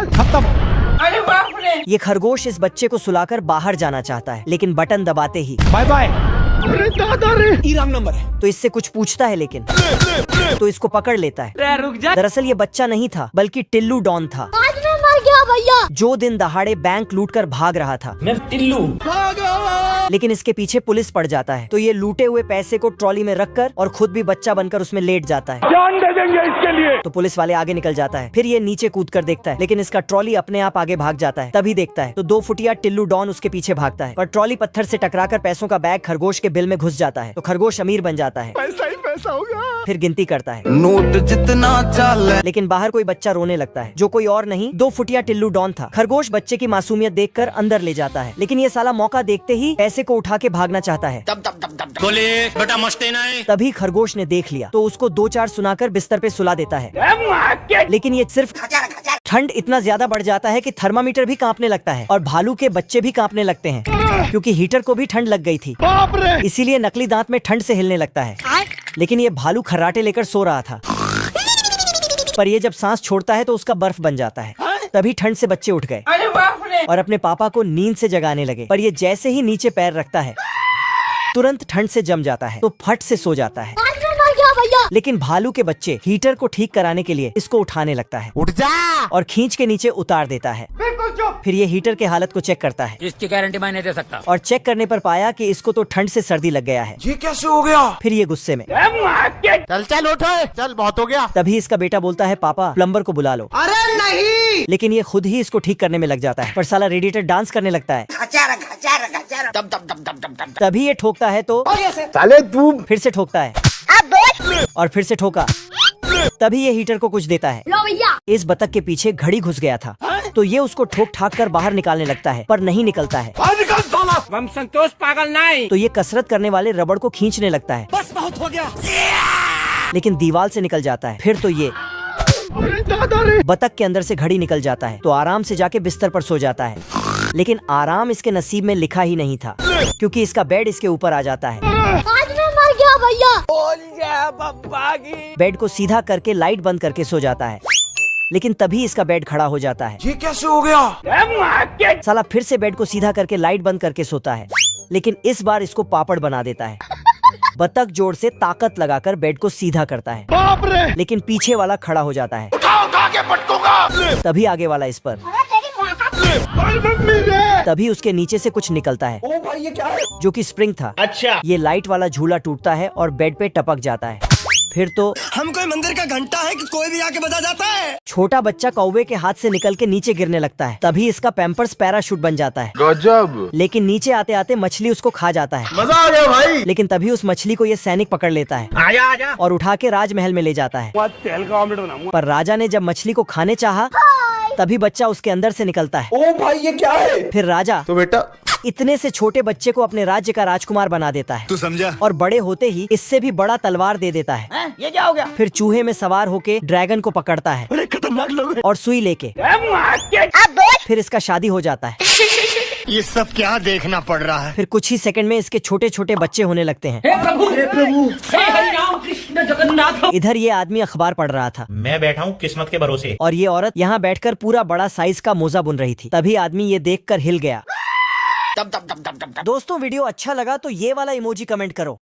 खत्म। अरे बाप रे। ये खरगोश इस बच्चे को सुलाकर बाहर जाना चाहता है, लेकिन बटन दबाते ही बाय बाय। अरे दादा रे, ई रॉन्ग नंबर है। तो इससे कुछ पूछता है, लेकिन तो इसको पकड़ लेता है। रुक जा। दरअसल ये बच्चा नहीं था, बल्कि टिल्लू डॉन था, आज मैं मर गया भैया। जो दिन दहाड़े बैंक लूटकर भाग रहा था। मैं टिल्लू। लेकिन इसके पीछे पुलिस पड़ जाता है, तो ये लूटे हुए पैसे को ट्रॉली में रखकर और खुद भी बच्चा बनकर उसमें लेट जाता है। जान दे देंगे इसके लिए। तो पुलिस वाले आगे निकल जाता है। फिर ये नीचे कूद कर देखता है, लेकिन इसका ट्रॉली अपने आप आगे भाग जाता है। तभी देखता है तो 2 फुटिया टिल्लू डॉन उसके पीछे भागता है, पर ट्रॉली पत्थर से टकराकर पैसों का बैग खरगोश के बिल में घुस जाता है। तो खरगोश अमीर बन जाता है। पैसा ही पैसा होगा। फिर गिनती करता है, नोट जितना चाले। लेकिन बाहर कोई बच्चा रोने लगता है, जो कोई और नहीं 2 फुटिया टिल्लू डॉन था। खरगोश बच्चे की मासूमियत देखकर अंदर ले जाता है, लेकिन ये साला मौका देखते ही पैसे को उठा के भागना चाहता है। बोले बेटा मस्ती नहीं। तभी खरगोश ने देख लिया, तो उसको 2-4 सुनाकर बिस्तर पे सुला देता है। लेकिन ये सिर्फ ठंड इतना ज्यादा बढ़ जाता है कि थर्मामीटर भी कांपने लगता है और भालू के बच्चे भी कांपने लगते हैं, क्योंकि हीटर को भी ठंड लग गई थी। बाप रे। इसीलिए नकली दांत में ठंड से हिलने लगता है। लेकिन ये भालू खर्राटे लेकर सो रहा था, पर ये जब सांस छोड़ता है तो उसका बर्फ बन जाता है। तभी ठंड से बच्चे उठ गए अरे बाप रे। और अपने पापा को नींद से जगाने लगे, पर ये जैसे ही नीचे पैर रखता है तुरंत ठंड से जम जाता है, तो फट से सो जाता है। आज मैं मर गया भैया। लेकिन भालू के बच्चे हीटर को ठीक कराने के लिए इसको उठाने लगता है उठ जा। और खींच के नीचे उतार देता है। फिर ये हीटर के हालत को चेक करता है इसकी गारंटी मैं नहीं दे सकता। और चेक करने पर पाया कि इसको तो ठंड से सर्दी लग गया है। ये कैसे हो गया? फिर ये गुस्से में चल चल उठ, चल बहुत हो गया। तभी इसका बेटा बोलता है, पापा प्लम्बर को बुला लो। अरे नहीं। लेकिन ये खुद ही इसको ठीक करने में लग जाता है, पर साला रेडिएटर डांस करने लगता है। तभी ये ठोकता है तो साले तू। फिर से ठोकता है और फिर से ठोका। तभी ये हीटर को कुछ देता है। लो भैया। इस बतख के पीछे घड़ी घुस गया था, तो ये उसको ठोक ठाक कर बाहर निकालने लगता है, पर नहीं निकलता है। हम संतोष पागल नहीं। तो ये कसरत करने वाले रबड़ को खींचने लगता है, बस बहुत हो गया। लेकिन दीवार से निकल जाता है। फिर तो ये अरे दादा रे। बतख के अंदर से घड़ी निकल जाता है, तो आराम से जाके बिस्तर पर सो जाता है। लेकिन आराम इसके नसीब में लिखा ही नहीं था, क्योंकि इसका बेड इसके ऊपर आ जाता है। आज मैं मर गया भैया। बोल जा बब्बा की। बेड को सीधा करके लाइट बंद करके सो जाता है, लेकिन तभी इसका बेड खड़ा हो जाता है। ये कैसे हो गया? साला फिर से बेड को सीधा करके लाइट बंद करके सोता है, लेकिन इस बार इसको पापड़ बना देता है। बतख जोर से ताकत लगाकर बेड को सीधा करता है, बाप रे। लेकिन पीछे वाला खड़ा हो जाता है। उठा के पटकूंगा। तभी आगे वाला इस पर। मम्मी रे। तभी उसके नीचे से कुछ निकलता है, ओ भाई ये क्या है? जो कि स्प्रिंग था। अच्छा। ये लाइट वाला झूला टूटता है और बेड पे टपक जाता है। फिर तो हम कोई मंदिर का घंटा है कि कोई भी आके बजा जाता है? छोटा बच्चा कौवे के हाथ से निकल के नीचे गिरने लगता है। तभी इसका पैम्पर्स पैराशूट बन जाता है। गजब। लेकिन नीचे आते आते मछली उसको खा जाता है। मजा आ गया भाई। लेकिन तभी उस मछली को ये सैनिक पकड़ लेता है आजा आजा। और उठा के राजमहल में ले जाता है। तेल का ऑमलेट बनाऊंगा। पर राजा ने जब मछली को खाने चाहा, तभी बच्चा उसके अंदर से निकलता है। ओ भाई ये क्या है? फिर राजा तो बेटा इतने से छोटे बच्चे को अपने राज्य का राजकुमार बना देता है। तू समझा? और बड़े होते ही इससे भी बड़ा तलवार दे देता है। ये क्या हो गया? फिर चूहे में सवार होके ड्रैगन को पकड़ता है अरे खतरनाक लोग हैं। और सुई लेके। फिर इसका शादी हो जाता है। ये सब क्या देखना पड़ रहा है? फिर कुछ ही सेकंड में इसके छोटे छोटे बच्चे होने लगते हैं। हे प्रभु हे हरि राम कृष्ण जगन्नाथ। इधर ये आदमी अखबार पढ़ रहा था मैं बैठा हूँ किस्मत के भरोसे। और ये औरत यहाँ बैठकर पूरा बड़ा साइज का मोजा बुन रही थी। तभी आदमी ये देखकर हिल गया। दोस्तों वीडियो अच्छा लगा तो ये वाला इमोजी कमेंट करो।